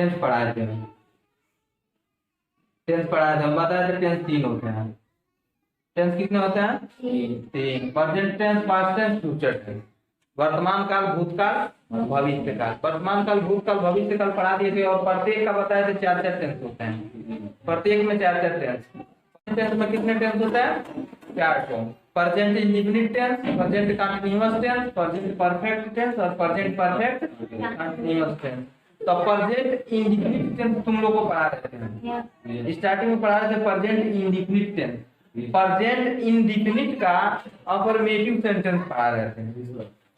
Tense पढ़ाए थे, tense पढ़ाए थे, हम बताए थे टेंस 3 होते हैं। टेंस कितने होते हैं? 3। Present tense, past tense, future tense. वर्तमान काल, भूतकाल, भविष्य काल। वर्तमान काल, भूतकाल, भविष्य काल पढ़ा दिए थे और प्रत्येक का बताए थे 4-4 टेंस होते हैं। प्रत्येक में 4-4 टेंस। टेंस में कितने टेंस होते हैं? 4 tense. Present indefinite tense, present continuous tense, present perfect tense और प्रेजेंट परफेक्ट कंटीन्यूअस टेंस। तो प्रेजेंट इंडेफिनिट टेंस तुम लोगों को पढ़ा रहे थे, स्टार्टिंग में पढ़ा रहे थे present indefinite tense. Present indefinite का अफर्मेटिव सेंटेंस पढ़ा रहे थे।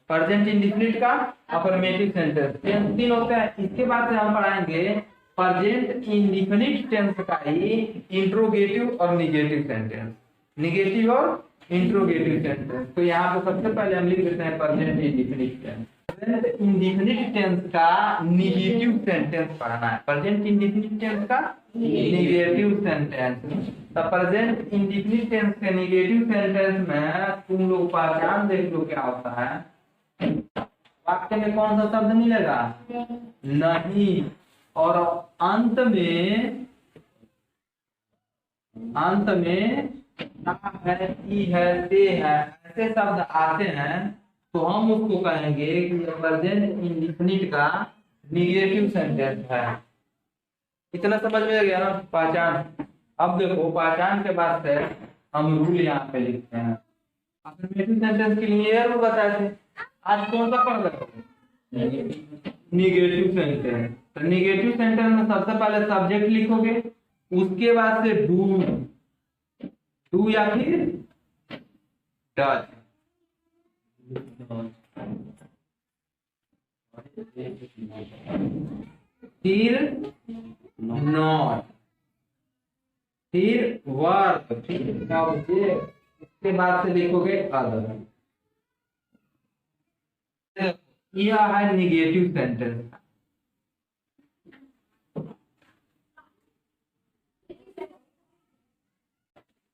प्रेजेंट इंडेफिनिट का अफर्मेटिव सेंटेंस टेंस 3 होते हैं। इसके बाद से हम पढ़ाएंगे प्रेजेंट इंडेफिनिट टेंस का ही इंट्रोगेटिव और निगेटिव सेंटेंस, निगेटिव और इंट्रोगेटिव सेंटेंस। तो यहाँ पे सबसे पहले हम लिख देते हैं present indefinite tense. Present indefinite tense का निगेटिव सेंटेंस पढ़ना है। प्रेजेंट इंडेफिनिट टेंस का निगेटिव सेंटेंस। तो प्रेजेंट इंडेफिनिट टेंस के निगेटिव सेंटेंस में तुम लोग पहचान देख लो क्या होता है। वाक्य में कौन सा शब्द मिलेगा? नहीं। और अंत में है, ई है, ते है, ऐसे शब्द आते हैं तो हम उसको कहेंगे कि प्रेजेंट इंडेफिनिट का निगेटिव सेंटेंस है। इतना समझ में आ गया ना पहचान? अब देखो पहचान के बाद से हम रूल यहाँ पे लिखते हैं। अफर्मेटिव सेंटेंस के लिए ये रूल बताए थे। आज कौन सा पढ़ रहे हो? Negative sentence. तो निगेटिव सेंटेंस में सबसे पहले सब्जेक्ट लिखोगे, उसके बाद से डू या फिर डज, फिर नॉट, फिर वर्ब, फिर ऑब्जेक्ट, उसके बाद से लिखोगे अदर। यह है negative sentence.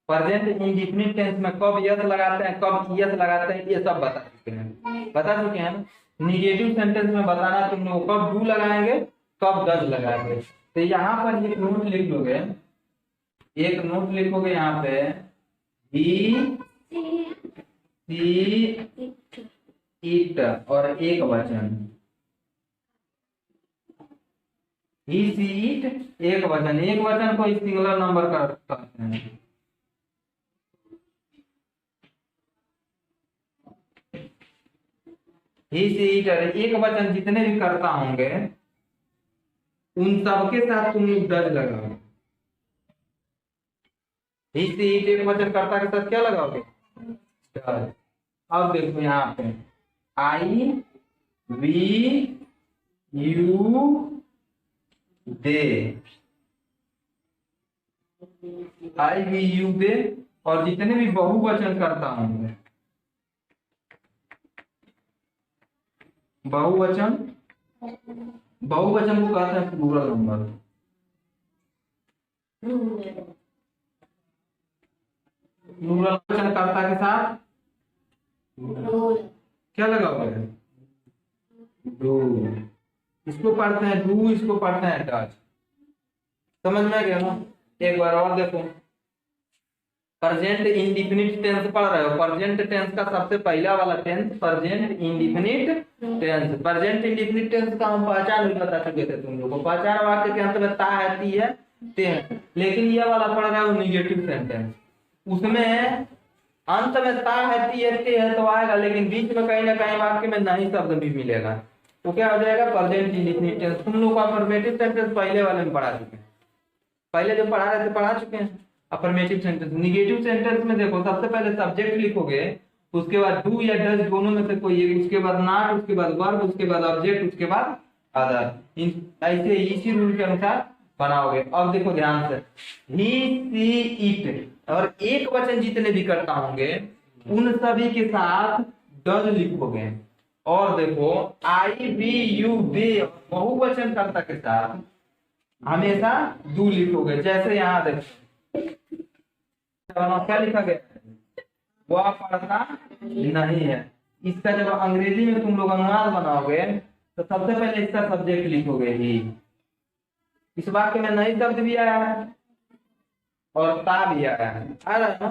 Present indefinite tense में कब यस लगाते हैं, कब यस लगाते हैं, ये सब बता चुके हैं ना। निगेटिव सेंटेंस में बताना तुम लोग कब डू लगाएंगे, कब डज लगाएंगे। तो यहाँ पर एक नोट लिख लोगे, एक नोट लिखोगे यहाँ पे, ही सी इट और एक वचन, ही सी इट एक वचन, एक वचन को सिंगुलर नंबर करते हैं। ही सी इट एक वचन जितने भी करता होंगे उन सबके साथ तुम डज लगाओगे। ही सी इट एक वचन करता के साथ क्या लगाओगे? डज। अब देखो यहाँ पे आई वी यू दे, आई वी यू दे, और जितने भी बहुवचन करता होंगे, बहुवचन को कहते हैं प्लूरल नंबर। प्लूरल वचन कर्ता के साथ क्या लगाओगे? डू। इसको पढ़ते हैं डू, इसको पढ़ते हैं डज। समझ में आ गया ना? एक बार और देखो, प्रेजेंट इंडेफिनिट टेंस पढ़ रहे हो। प्रेजेंट टेंस का सबसे पहला वाला tense present indefinite tense. Present indefinite tense का हम पहचान भी बता चुके थे तुम लोगों को। पहचान वाक्य के अंत में ता है, ती है, ते है। लेकिन ये वाला पढ़ रहा है निगेटिव सेंटेंस, उसमें अंत में ता है, ती है, ते है तो आएगा, लेकिन बीच में कहीं ना कहीं वाक्य में नहीं शब्द भी मिलेगा तो क्या हो जाएगा? Present indefinite tense. तुम लोग अफर्मेटिव सेंटेंस पहले वाले में पढ़ा चुके हैं, पहले जो पढ़ा रहे थे पढ़ा चुके हैं अफर्मेटिव सेंटेंस। निगेटिव सेंटेंस में देखो सबसे पहले सब्जेक्ट लिखोगे, उसके बाद डू या डज दोनों में से कोई एक, उसके बाद नॉट, उसके बाद वर्ब, उसके बाद ऑब्जेक्ट, उसके बाद अदर। ऐसे इसी रूल के अनुसार बनाओगे। अब देखो ध्यान से, ही सी इट और एक वचन जितने भी करता होंगे उन सभी के साथ डज लिखोगे। और देखो आई वी यू दे बहुवचन कर्ता के साथ हमेशा डू लिखोगे। जैसे यहाँ देखो क्या लिखा गया? वह पढ़ता नहीं है। इसका जब अंग्रेजी में तुम लोग अनुवाद बनाओगे तो सबसे पहले इसका सब्जेक्ट लिखोगे ही, इस वाक्य में नई शब्द भी आया है और ता भी आया है, आ रहा है ना,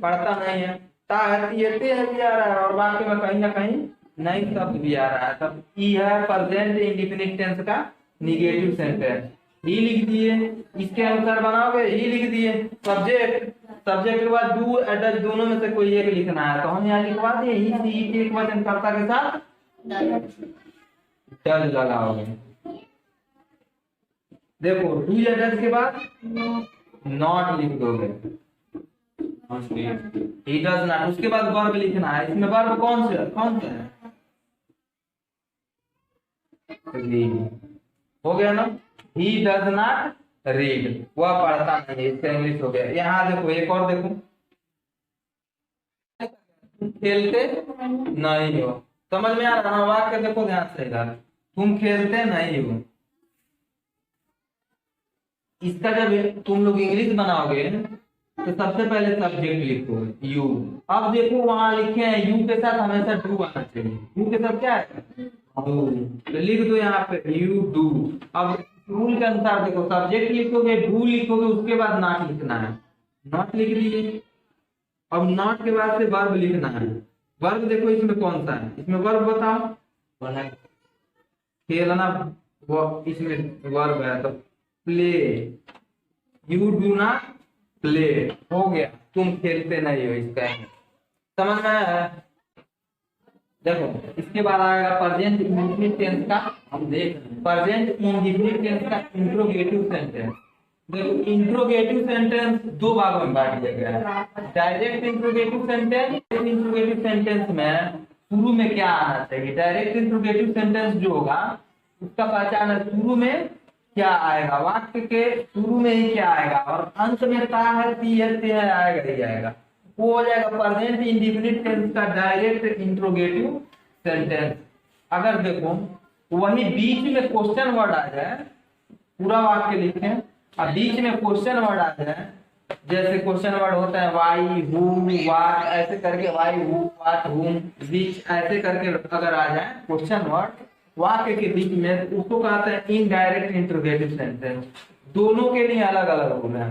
पढ़ता नहीं है, ता है तीयते है भी आ रहा है और वाक्य में कहीं ना कहीं नई शब्द भी आ रहा है। तब ई है प्रेजेंट इंडेफिनिट टेंस का निगेटिव सेंटेंस, ही लिख दिए, इसके अनुसार बनाओगे ही लिख दिए। सब्जेक्ट, सब्जेक्ट के बाद डू डज दोनों में से कोई एक लिखना है, तो हम यहाँ लिखवा दिए ही सी एक वचन कर्ता के साथ डज लगाओगे। देखो डू या डज के बाद नॉट लिख दोगे, ही डज नॉट, उसके बाद वर्ब लिखना है। इसमें वर्ब कौन सा है? रीड, हो गया ना। ही डज नॉट रीड, वह पढ़ता नहीं, इसका इंग्लिश हो गया। यहाँ देखो एक और देखो, खेलते नहीं हो, समझ में आ रहा है वाक्य? देखो ध्यान से इधर, तुम खेलते नहीं हो, इसका जब तुम लोग इंग्लिश बनाओगे तो सबसे पहले सब्जेक्ट लिखो यू। अब देखो वहां लिखे हैं यू के साथ हमेशा डू आना चाहिए, यू के साथ क्या है? डू, तो लिख दो यहाँ पे यू डू। अब रूल के अनुसार देखो, सब्जेक्ट लिखोगे, डू लिखोगे, उसके बाद नॉट लिखना है, नॉट लिख दीजिए। अब नॉट के बाद से वर्ब लिखना है। वर्ब देखो इसमें कौन सा है, इसमें वर्ब बताओ, खेलना, वो इसमें वर्ब है, तो play, you do not play, हो गया, तुम खेलते नहीं हो, इसका समझ में आया? देखो इसके बाद आएगा प्रेजेंट इंडेफिनिट टेंस का, हम देख रहे हैं प्रेजेंट इंडेफिनिट टेंस का इंट्रोगेटिव सेंटेंस। देखो इंट्रोगेटिव सेंटेंस दो भागों में बांट दिया गया है, direct interrogative sentence. Interrogative sentence में शुरू में क्या आना चाहिए? डायरेक्ट इंट्रोगेटिव सेंटेंस जो होगा उसका पहचान है शुरू में क्या आएगा, वाक्य के शुरू में ही क्या आएगा, और अंत में ता है ती है ते है आएगा ही आएगा, वो हो जाएगा प्रेजेंट इंडेफिनिट टेंस का डायरेक्ट इंट्रोगेटिव सेंटेंस। अगर देखो वही बीच में क्वेश्चन वर्ड आ जाए, पूरा वाक्य लिखें और बीच में क्वेश्चन वर्ड आ जाए, जैसे क्वेश्चन वर्ड होता है वाई हु व्हाट, ऐसे करके वाई हु व्हाट हुम विच, ऐसे करके अगर आ जाए क्वेश्चन वर्ड वाक्य के बीच में, उसको कहते हैं इनडायरेक्ट इंट्रोगेटिव सेंटेंस। दोनों के लिए अलग अलग रूल है,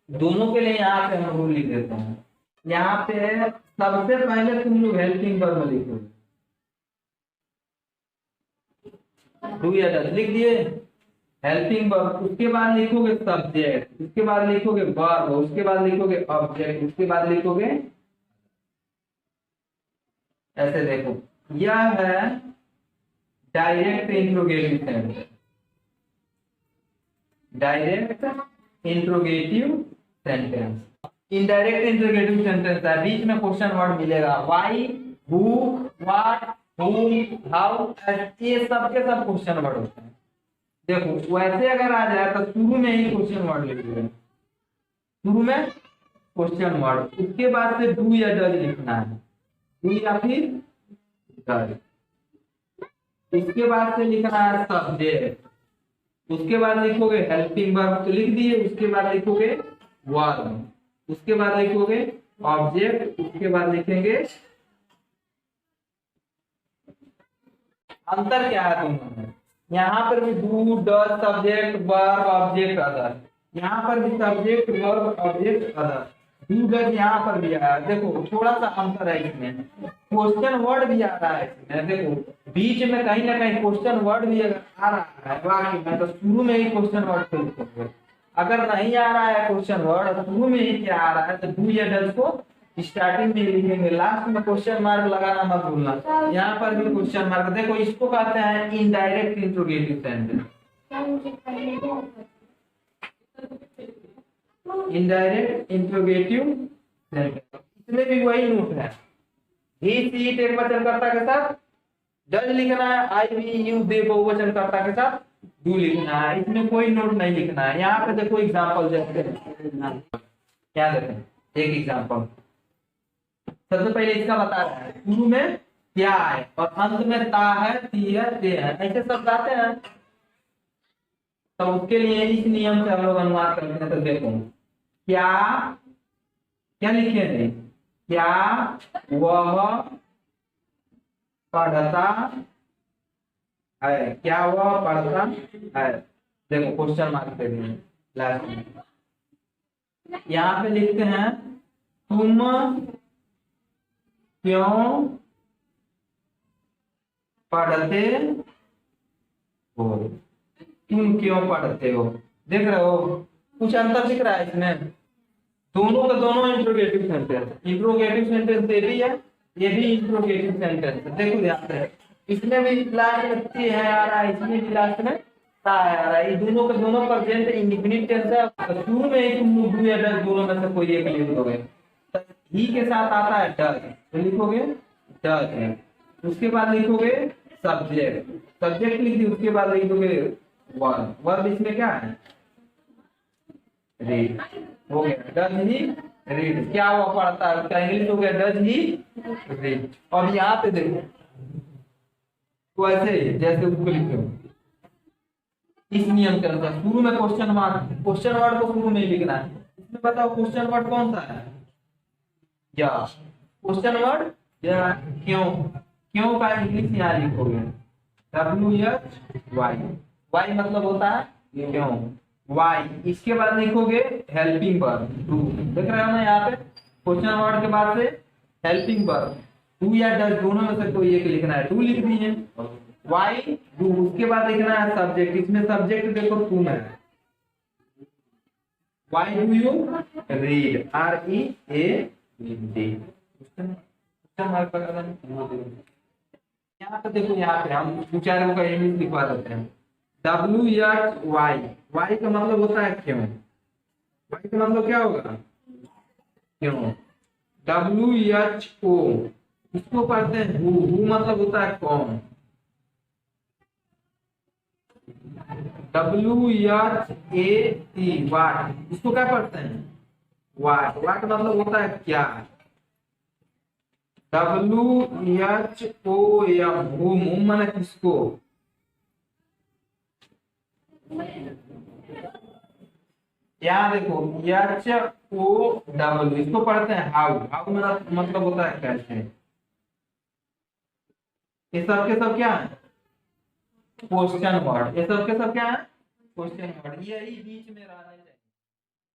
दोनों के लिए यहाँ पे हम रूल लिख देते हैं। यहाँ पे सबसे पहले तुम लोग हेल्पिंग वर्ब लिखोगे, डू या डज लिख दिए, हेल्पिंग वर्ब, उसके बाद लिखोगे सब्जेक्ट, उसके बाद लिखोगे वर्ब, उसके बाद लिखोगे ऑब्जेक्ट, उसके बाद लिखोगे, ऐसे देखो यह है direct interrogative sentence, direct interrogative sentence. Indirect interrogative sentence है, बीच में क्वेश्चन वर्ड मिलेगा, why who what whom how, ये सब के सब क्वेश्चन वर्ड होते हैं। देखो वैसे अगर आ जाए तो शुरू में ही क्वेश्चन वर्ड लिख देंगे, शुरू में क्वेश्चन वर्ड, उसके बाद से डू या डज लिखना है, डू या फिर डज, इसके बाद से लिखना है सब्जेक्ट, उसके बाद लिखोगे हेल्पिंग वर्ब तो लिख दिए, उसके बाद लिखोगे वर्ब, उसके बाद लिखोगे ऑब्जेक्ट, उसके बाद लिखेंगे। अंतर क्या है दोनों में? यहाँ पर भी do does subject verb object other, यहाँ पर भी subject verb object other, do does यहाँ पर भी आया। देखो थोड़ा सा अंतर है इसमें, क्वेश्चन वर्ड भी आ रहा है इसमें, देखो बीच में कहीं ना कहीं क्वेश्चन वर्ड भी अगर आ रहा है वाक्य में तो शुरू में ही क्वेश्चन वर्ड को लिखोगे, अगर नहीं आ रहा है क्वेश्चन वर्ड शुरू में ही क्या आ रहा है तो डू या डज को स्टार्टिंग में लिखेंगे, लास्ट में क्वेश्चन मार्क लगाना मत भूलना। यहाँ पर भी क्वेश्चन मार्क, देखो इसको कहते हैं indirect interrogative sentence, indirect interrogative sentence. इसमें भी वही नोट है, ही सी इट एक वचनकर्ता के साथ डज लिखना है, आई वी यू दे बहुवचनकर्ता के साथ डू लिखना है, इसमें कोई नोट नहीं लिखना है। यहाँ पे देखो एग्जांपल देखते हैं, क्या देखें एक एग्जांपल, सबसे पहले इसका बता रहा है शुरू में क्या है और अंत में ता है ती है ते है, ऐसे सब आते हैं, तो उसके लिए इस नियम से हम लोग अनुवाद करते हैं। तो देखो क्या क्या लिखे थे, क्या वह पढ़ता है, क्या वह पढ़ता है, देखो क्वेश्चन मार्क दे दिए लास्ट में। यहाँ पे लिखते हैं तुम क्यों पढ़ते हो, तुम क्यों पढ़ते हो। देख रहे हो कुछ अंतर दिख रहा है इसमें, दोनों का दोनों इंट्रोगेटिव सेंटेंस, इंट्रोगेटिव सेंटेंस ये भी है, ये भी इंट्रोगेटिव सेंटेंस है। देखो ध्यान से, इसमें भी लास्ट में ती है आ रहा है, इसमें भी लास्ट में ता है आ रहा है, ये दोनों के दोनों प्रेजेंट इंडेफिनिट टेंस है। शुरू में ही तुम डू या डज दोनों में से कोई एक लिख दोगे, तो ही के साथ आता है डज, तो लिखोगे डज है, उसके बाद लिखोगे सब्जेक्ट, सब्जेक्ट लिख दी, उसके बाद लिखोगे वर्ब, वर्ब इसमें क्या है रीड, हो गया डज ही रीड, क्या हुआ पढ़ता है, उसका इंग्लिश हो गया डज ही रीड। अब यहाँ पे देखो वैसे ही जैसे उसको लिखे हो इस नियम के अनुसार, शुरू में क्वेश्चन वर्ड को शुरू में ही लिखना है। इसमें बताओ क्वेश्चन वर्ड कौन सा है, या क्वेश्चन वर्ड या क्यों, क्यों का इंग्लिश यहाँ लिखोगे WHY, वाई मतलब होता है क्यों, वाई, इसके बाद लिखोगे हेल्पिंग वर्ब डू, देख रहे हो ना यहाँ पे क्वेश्चन वर्ड के बाद से हेल्पिंग वर्ब डू या डज दोनों में से कोई एक लिखना है, डू लिख दिए, वाई डू, उसके बाद लिखना है सब्जेक्ट, इसमें सब्जेक्ट देखो तुम है, why do you read READ। यहाँ पे देखो, यहाँ पे हम दो चार का इंग्लिश लिखवा देते हैं। WHY, वाई का मतलब होता है क्यों, वाई का मतलब क्या होगा क्यों। WHO, इसको पढ़ते हैं हु मतलब होता है कौन। WHAT, वाट, इसको क्या पढ़ते हैं वाट, वाट मतलब होता है क्या। WHOM, होम माने किसको, यहाँ देखो HOW, इसको पढ़ते हैं हाउ, हाउ मतलब होता है कैसे। ये सब के सब क्या है क्वेश्चन वर्ड, ये सब के सब क्या है क्वेश्चन वर्ड, यही बीच में रहने